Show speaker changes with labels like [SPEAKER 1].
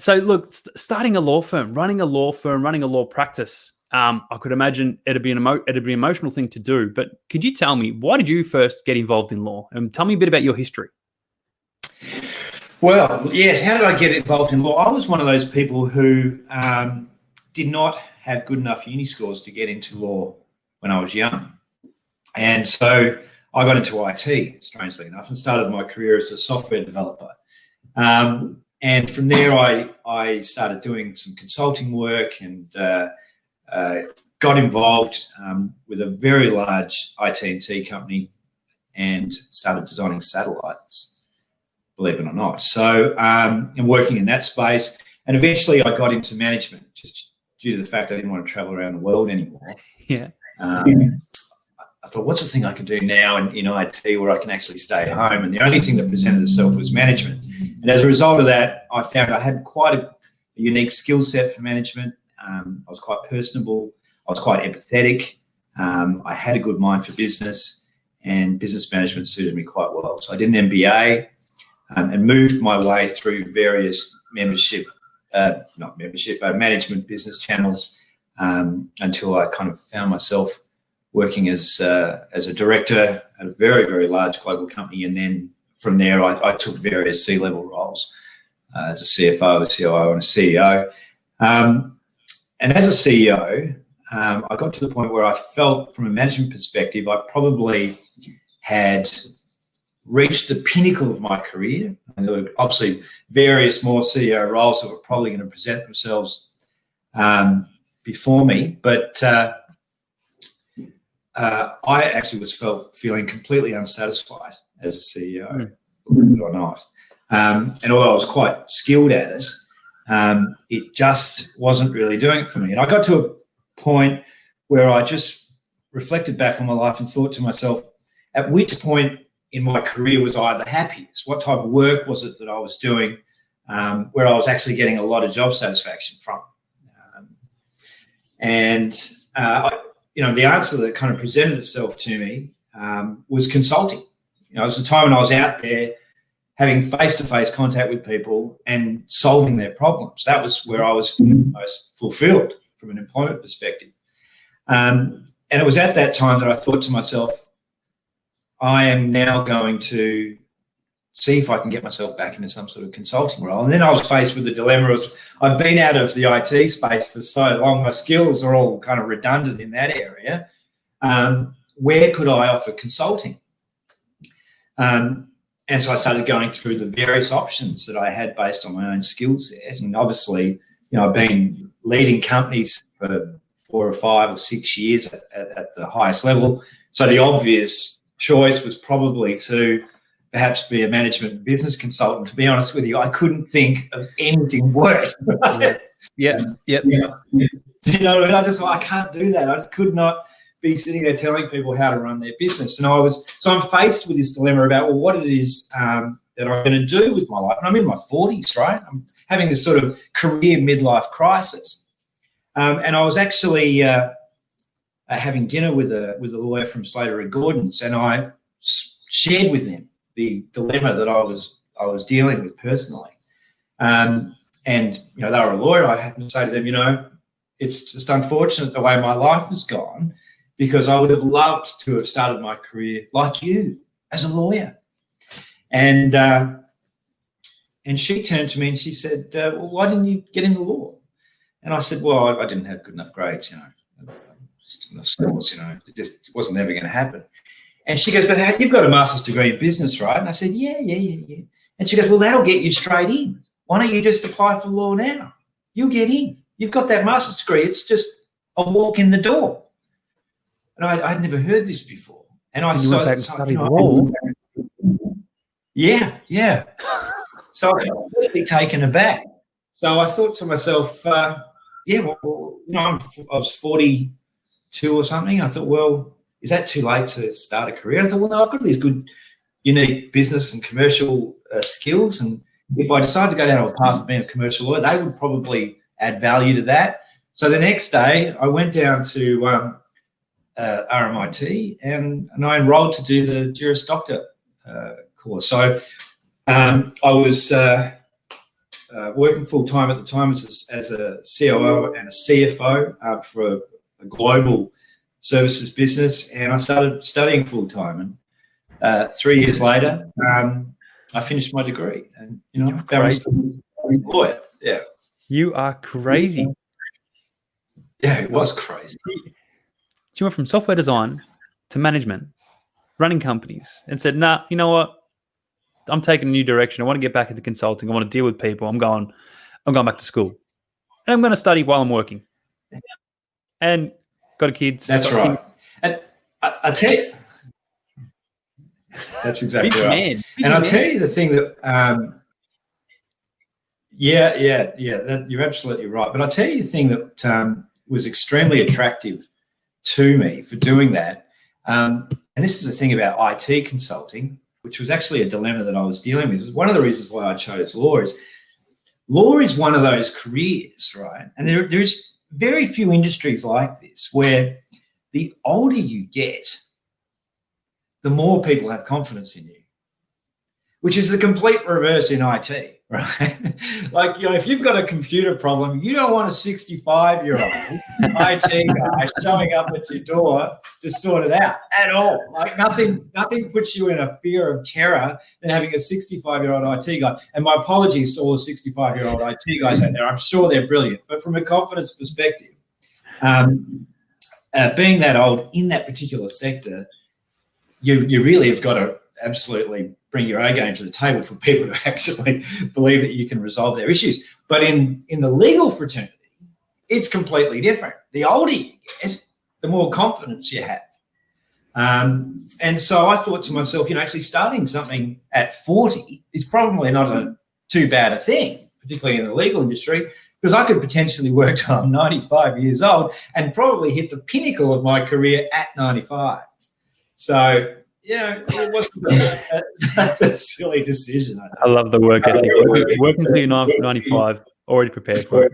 [SPEAKER 1] So look, starting a law firm, running a law practice, I could imagine it'd be an emotional thing to do. But could you tell me, why did you first get involved in law? And tell me a bit about your history.
[SPEAKER 2] Well, yes. How did I get involved in law? I was one of those people who did not have good enough uni scores to get into law when I was young. And so I got into IT, strangely enough, and started my career as a software developer. And from there, I started doing some consulting work and got involved with a very large IT&T company and started designing satellites, believe it or not. So and working in that space. And eventually I got into management just due to the fact I didn't want to travel around the world anymore.
[SPEAKER 1] Yeah.
[SPEAKER 2] I thought, what's the thing I can do now in IT where I can actually stay at home? And the only thing that presented itself was management. And as a result of that, I found I had quite a unique skill set for management. I was quite personable. I was quite empathetic. I had a good mind for business, and business management suited me quite well. So I did an MBA and moved my way through various management business channels until I kind of found myself working as a director at a very, very large global company. And then from there, I took various C-level roles as a CFO, a COO, and a CEO. And as a CEO, I got to the point where I felt, from a management perspective, I probably had reached the pinnacle of my career. And there were obviously various more CEO roles that were probably going to present themselves before me. But I actually was feeling completely unsatisfied as a CEO, believe it or not. And although I was quite skilled at it, it just wasn't really doing it for me. And I got to a point where I just reflected back on my life and thought to myself, at which point in my career was I the happiest? What type of work was it that I was doing where I was actually getting a lot of job satisfaction from? The answer that kind of presented itself to me was consulting. It was the time when I was out there having face-to-face contact with people and solving their problems. That was where I was most fulfilled from an employment perspective. And it was at that time that I thought to myself, I am now going to see if I can get myself back into some sort of consulting role. And then I was faced with the dilemma of, I've been out of the IT space for so long, my skills are all kind of redundant in that area. Where could I offer consulting? And so I started going through the various options that I had based on my own skill set. And obviously, I've been leading companies for 4 or 5 or 6 years at the highest level. So the obvious choice was probably to perhaps be a management business consultant. To be honest with you, I couldn't think of anything worse.
[SPEAKER 1] Yeah.
[SPEAKER 2] You know, and I can't do that. I just could not be sitting there telling people how to run their business. And I'm faced with this dilemma about, well, what it is that I'm going to do with my life. And I'm in my 40s, right? I'm having this sort of career midlife crisis. And I was actually having dinner with a lawyer from Slater and Gordon's, and I shared with them the dilemma that I was dealing with personally. And they were a lawyer. I happened to say to them, it's just unfortunate the way my life has gone, because I would have loved to have started my career like you as a lawyer. And she turned to me and she said, well, why didn't you get into law? And I said, well, I didn't have good enough grades, just enough scores, it just wasn't ever going to happen. And she goes, but you've got a master's degree in business, right? And I said, yeah. And she goes, well, that'll get you straight in. Why don't you just apply for law now? You'll get in. You've got that master's degree. It's just a walk in the door. And I'd never heard this before. And I
[SPEAKER 1] studied law.
[SPEAKER 2] Yeah. So I was completely taken aback. So I thought to myself, I was 42 or something. I thought, well, is that too late to start a career? I thought, well, no, I've got these good, unique business and commercial skills. And if I decided to go down a path of being a commercial lawyer, they would probably add value to that. So the next day I went down to RMIT and I enrolled to do the Juris Doctor course. So I was working full time at the time as a COO and a CFO for a global services business, and I started studying full time. And 3 years later, I finished my degree, and found myself a lawyer. Yeah,
[SPEAKER 1] you are crazy.
[SPEAKER 2] Yeah, it was crazy.
[SPEAKER 1] So you went from software design to management, running companies, and said, "Nah, you know what? I'm taking a new direction. I want to get back into consulting. I want to deal with people. I'm going back to school, and I'm going to study while I'm working." And got a kid.
[SPEAKER 2] That's right. And I tell you, that's exactly
[SPEAKER 1] Busy
[SPEAKER 2] right.
[SPEAKER 1] Man.
[SPEAKER 2] And I'll tell you the thing that, that you're absolutely right. But I'll tell you the thing that was extremely attractive to me for doing that. And this is the thing about IT consulting, which was actually a dilemma that I was dealing with. One of the reasons why I chose law is one of those careers, right? And there's very few industries like this where the older you get, the more people have confidence in you, which is the complete reverse in IT, right? Like, if you've got a computer problem, you don't want a 65-year-old IT guy showing up at your door to sort it out at all. Like nothing puts you in a fear of terror than having a 65-year-old IT guy. And my apologies to all the 65-year-old IT guys out there. I'm sure they're brilliant, but from a confidence perspective, being that old in that particular sector, you really have got to absolutely bring your A game to the table for people to actually believe that you can resolve their issues. But in the legal fraternity, it's completely different. The older you get, the more confidence you have. And so I thought to myself, actually starting something at 40 is probably not too bad a thing, particularly in the legal industry, because I could potentially work till I'm 95 years old and probably hit the pinnacle of my career at 95. So, it wasn't that's a silly decision.
[SPEAKER 1] I love the work ethic. Work until you're 95, already prepared for it.